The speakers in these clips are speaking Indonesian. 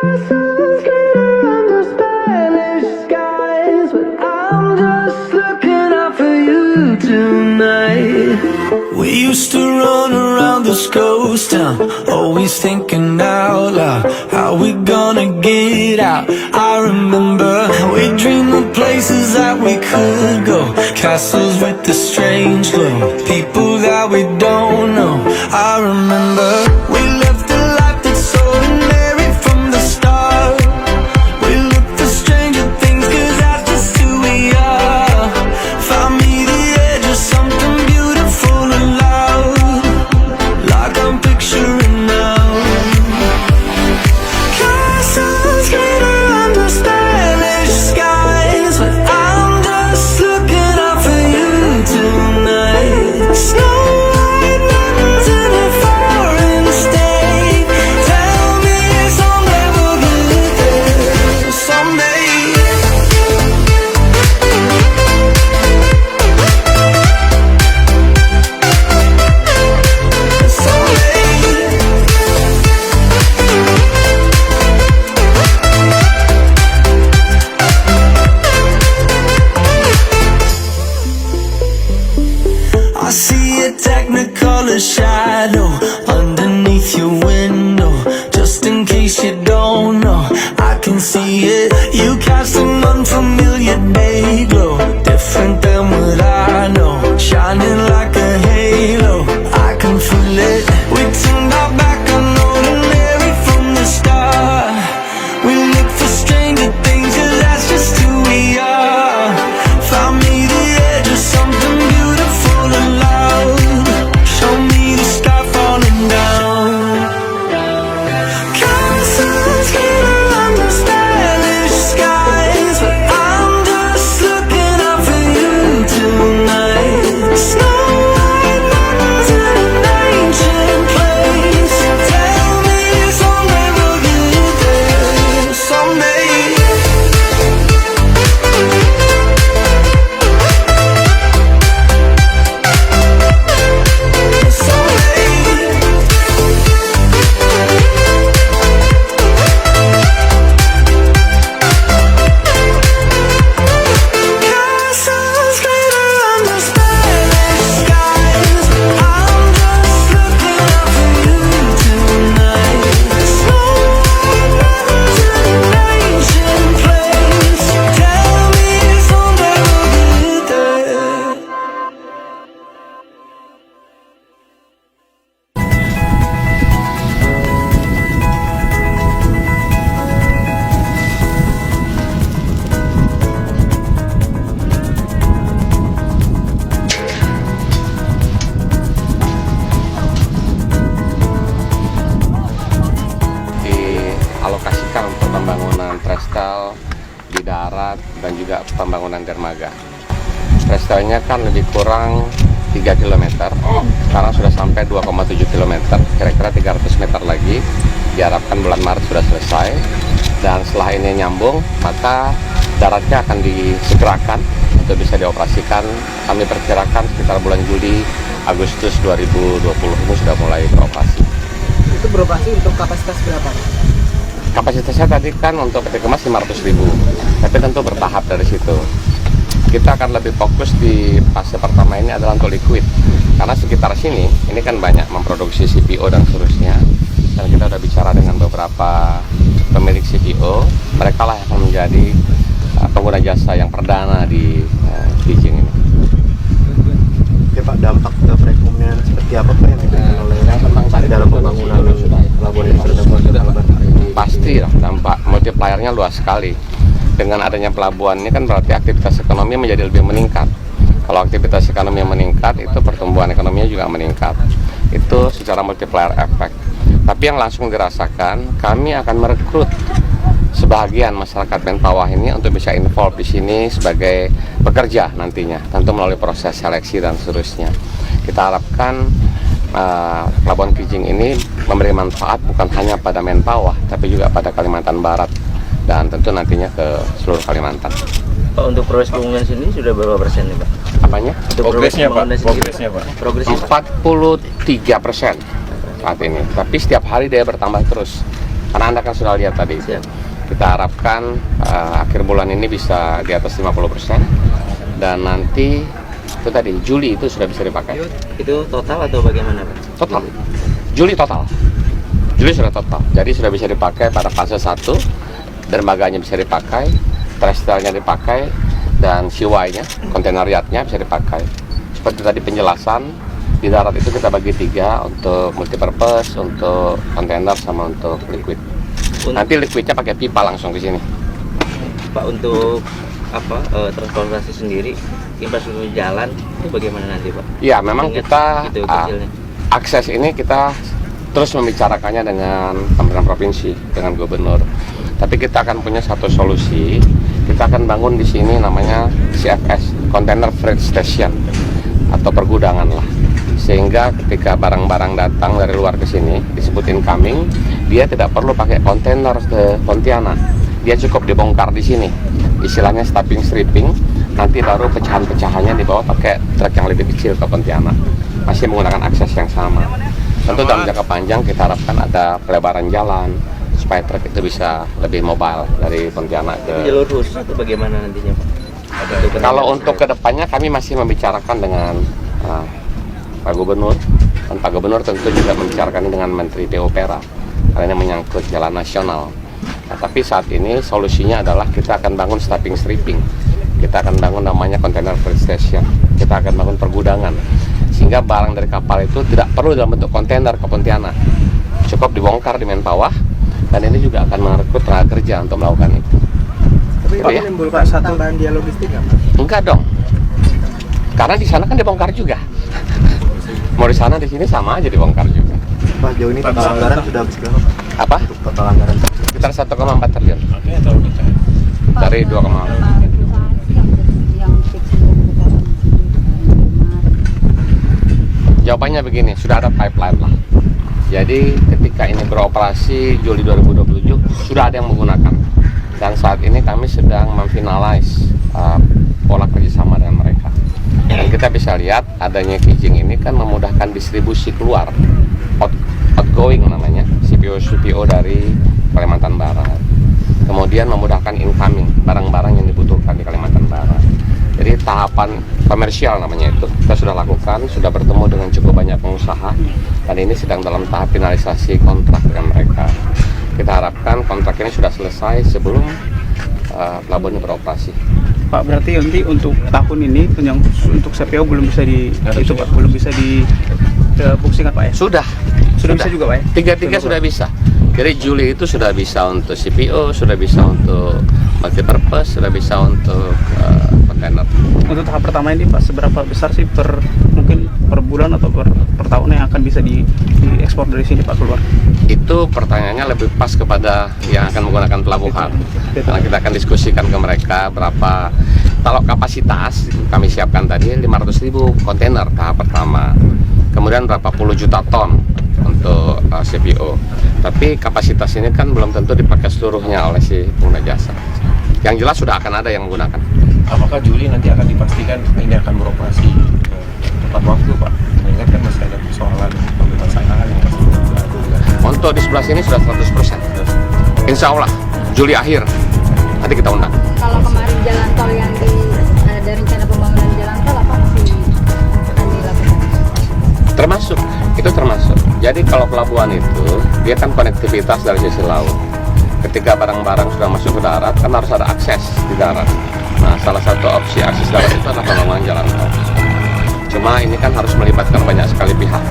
We used to run around this ghost town, always thinking out loud, how we gonna get out? I remember we dreamed of places that we could go, castles with the strange glow, people that we don't know. I remember we left a life that's ordinary from the start. We look for stranger things, cause that's just who we are. Found me the edge of something beautiful and loud, like I'm picturing now. Castles glitter under Spanish skies, but I'm just looking out for you tonight. Snow white mountains in a foreign state. Tell me someday we'll get there. Someday. I see a technicolor shadow underneath your window. Just in case you don't know, I can see it. You cast an unfamiliar day glow, different than what I know, shining like a halo. I can feel it. We turned our back on ordinary from the start. We look for stranger things, 'cause that's just who we are. Found me the edge of something beautiful and loud. Show me the sky falling down. Castles glitter under Spanish skies, but I'm just looking out for you tonight. Snow white mountains in an ancient place. Tell me someday we'll get there. Someday. Castles glitter under Spanish skies, I'm just looking out for you tonight. Snow white mountains in an ancient place. Tell me someday we'll get there. dialokasikan untuk pembangunan trestel di darat dan juga pembangunan dermaga. Trestelnya kan lebih kurang 3 km, sekarang sudah sampai 2,7 km, kira-kira 300 meter lagi, diharapkan bulan Maret sudah selesai. Dan setelah ini nyambung, maka daratnya akan disegerakan untuk bisa dioperasikan. Kami perkirakan sekitar bulan Juli, Agustus 2020 ini sudah mulai beroperasi. Itu beroperasi untuk kapasitas berapa? Kapasitasnya tadi kan untuk peti kemas 500.000, tapi tentu bertahap dari situ. Kita akan lebih fokus di fase pertama ini adalah untuk liquid, karena sekitar sini ini kan banyak memproduksi CPO dan seterusnya, dan kita sudah bicara dengan beberapa pemilik CPO, mereka lah yang akan menjadi pengguna jasa yang perdana di Kijing ini. Oke Pak, dampak ke perekonomian seperti apa Pak yang diberikan oleh dalam pembangunan pelabuhan yang sudah dilakukan? Pasti lah, dampak multipliernya luas sekali. Dengan adanya pelabuhan ini kan berarti aktivitas ekonomi menjadi lebih meningkat. Kalau aktivitas ekonomi meningkat, itu pertumbuhan ekonominya juga meningkat. Itu secara multiplier efek. Tapi yang langsung dirasakan, kami akan merekrut sebagian masyarakat Mentawai ini untuk bisa involve di sini sebagai pekerja nantinya, tentu melalui proses seleksi dan seterusnya. Kita harapkan Pelabuhan Kijing ini memberi manfaat bukan hanya pada Mentawai, tapi juga pada Kalimantan Barat dan tentu nantinya ke seluruh Kalimantan. Pak, untuk proses pembangunan sini sudah berapa persen nih Pak? Apanya? Progresnya Pak? Progresnya 43% saat ini, tapi setiap hari dia bertambah terus. Karena Anda kan sudah lihat tadi. Siap. Kita harapkan akhir bulan ini bisa di atas 50%, dan nanti itu tadi Juli itu sudah bisa dipakai. Itu total atau bagaimana Pak? Total. Juli total. Juli sudah total. Jadi sudah bisa dipakai pada fase 1, dermaganya bisa dipakai, terestrialnya dipakai, dan CY-nya, kontainer yacht-nya bisa dipakai. Seperti tadi penjelasan, di darat itu kita bagi 3 untuk multipurpose, untuk kontainer sama untuk liquid. Nanti liquidnya pakai pipa langsung di sini. Pak, untuk transportasi sendiri, infrastruktur jalan itu bagaimana nanti Pak? Ya, memang Ingat kita gitu kecilnya. akses ini kita terus membicarakannya dengan pemerintah provinsi, dengan gubernur. Tapi kita akan punya satu solusi. Kita akan bangun di sini namanya CFS, Container Freight Station, atau pergudangan lah. Sehingga ketika barang-barang datang dari luar ke sini, disebut incoming, dia tidak perlu pakai kontainer ke Pontianak. Dia cukup dibongkar di sini. Istilahnya stopping stripping, nanti baru pecahan-pecahannya dibawa pakai truk yang lebih kecil ke Pontianak. Masih menggunakan akses yang sama. Tentu dalam jangka panjang kita harapkan ada pelebaran jalan supaya truk itu bisa lebih mobile dari Pontianak Itu ke. jalur khusus itu bagaimana nantinya Pak? Kalau untuk kedepannya kami masih membicarakan dengan Pak Gubernur, dan Pak Gubernur tentu juga membicarakan dengan Menteri PUPera karena ini menyangkut jalan nasional. Nah, tapi saat ini solusinya adalah kita akan bangun stopping stripping, kita akan bangun namanya container freight station, kita akan bangun pergudangan, sehingga barang dari kapal itu tidak perlu dalam bentuk kontainer ke Pontianak, cukup dibongkar di Menpawah, dan ini juga akan merekrut tenaga kerja untuk melakukan itu. Tapi Gitu Pak ya? menimbulkan tambahan biaya logistik nggak Pak? Enggak dong, karena di sana kan dibongkar juga. Mau di sana di sini sama aja dibongkar juga. Pak, jauh ini total anggaran sudah habis berapa Pak? Apa? Untuk total anggaran Sekitar 1,4 triliun dari 2, jawabannya begini, sudah ada pipeline lah. Jadi ketika ini beroperasi Juli 2027 sudah ada yang menggunakan, dan saat ini kami sedang memfinalize pola kerjasama dengan mereka. Dan kita bisa lihat adanya Kijing ini kan memudahkan distribusi keluar, outgoing namanya, CPO dari Kalimantan Barat. Kemudian memudahkan incoming, barang-barang yang dibutuhkan di Kalimantan Barat. Jadi tahapan komersial namanya itu kita sudah lakukan, sudah bertemu dengan cukup banyak pengusaha, dan ini sedang dalam tahap finalisasi kontrak dengan mereka. Kita harapkan kontrak ini sudah selesai sebelum pelabuhan beroperasi. Pak, berarti nanti untuk tahun ini yang untuk CPO belum bisa belum bisa dibuktikan Pak ya? Sudah Bisa juga Pak ya? Tiga sudah bisa. Jadi Juli itu sudah bisa untuk CPO, sudah bisa untuk multipurpose, sudah bisa untuk kontainer. Untuk tahap pertama ini Pak, seberapa besar sih mungkin per bulan atau per tahun yang akan bisa diekspor dari sini Pak keluar? Itu pertanyaannya lebih pas kepada yang akan menggunakan pelabuhan. Karena kita akan diskusikan ke mereka berapa. Kalau kapasitas kami siapkan tadi 500.000 kontainer tahap pertama. Kemudian berapa puluh juta ton untuk CPO. Tapi kapasitas ini kan belum tentu dipakai seluruhnya oleh si pengguna jasa. Yang jelas sudah akan ada yang menggunakan. Apakah Juli nanti akan dipastikan ini akan beroperasi tepat waktu Pak? Mengingat kan masih ada persoalan pembebasan lahan yang masih dilakukan. Untuk di sebelah sini sudah 100%. Insya Allah Juli akhir nanti kita undang. Kalau kemarin jalan tol yang ada rencana pembangunan jalan tol apa masih akan dilakukan? Termasuk. Jadi kalau pelabuhan itu dia kan konektivitas dari sisi laut. Ketika barang-barang sudah masuk ke darat kan harus ada akses di darat. Nah, salah satu opsi akses darat itu adalah pembangunan jalan tol. Cuma ini kan harus melibatkan banyak sekali pihak.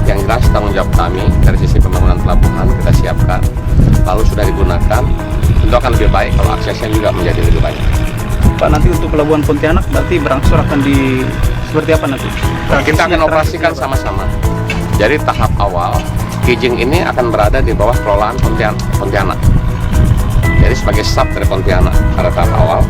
Yang jelas tanggung jawab kami dari sisi pembangunan pelabuhan kita siapkan. Lalu sudah digunakan, tentu akan lebih baik kalau aksesnya juga menjadi lebih banyak. Pak, nanti untuk pelabuhan Pontianak berarti berangsur akan seperti apa nanti? Nah, kita akan operasikan sama-sama. Jadi tahap awal Kijing ini akan berada di bawah kelolaan Pontianak. Jadi sebagai sub dari Pontianak pada tahap awal.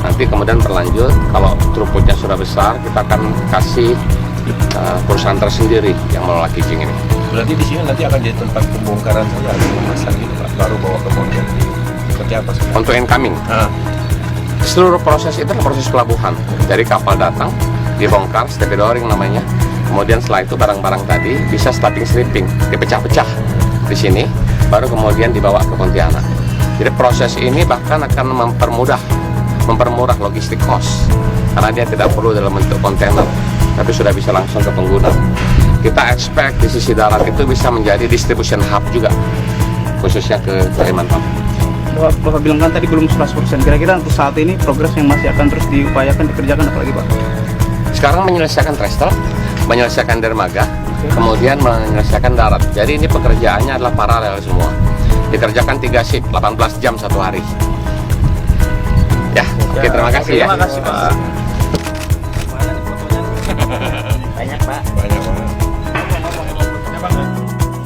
Nanti kemudian berlanjut kalau throughputnya sudah besar, kita akan kasih perusahaan tersendiri yang mengelola Kijing ini. Berarti di sini nanti akan jadi tempat pembongkaran saja atau pemasan gitu Pak, baru bawa ke Pontianak. Seperti apa sih? Untuk incoming, seluruh proses itu adalah proses pelabuhan. Dari kapal datang, dibongkar, stevedoring namanya. Kemudian setelah itu barang-barang tadi bisa stopping stripping, dipecah-pecah di sini. baru kemudian dibawa ke Pontianak. Jadi proses ini bahkan akan mempermurah logistik cost, karena dia tidak perlu dalam bentuk kontainer, tapi sudah bisa langsung ke pengguna. Kita expect di sisi darat itu bisa menjadi distribution hub juga, khususnya ke Kalimantan. Bapak bilang kan tadi belum 100%. Kira-kira untuk saat ini progres yang masih akan terus diupayakan, dikerjakan apalagi Pak? Sekarang menyelesaikan trestle, menyelesaikan dermaga, kemudian menyelesaikan darat. Jadi ini pekerjaannya adalah paralel semua. Dikerjakan 3 shift, 18 jam satu hari. Ya, oke, terima kasih ya. Terima kasih Pak. Banyak Pak. Banyak banget.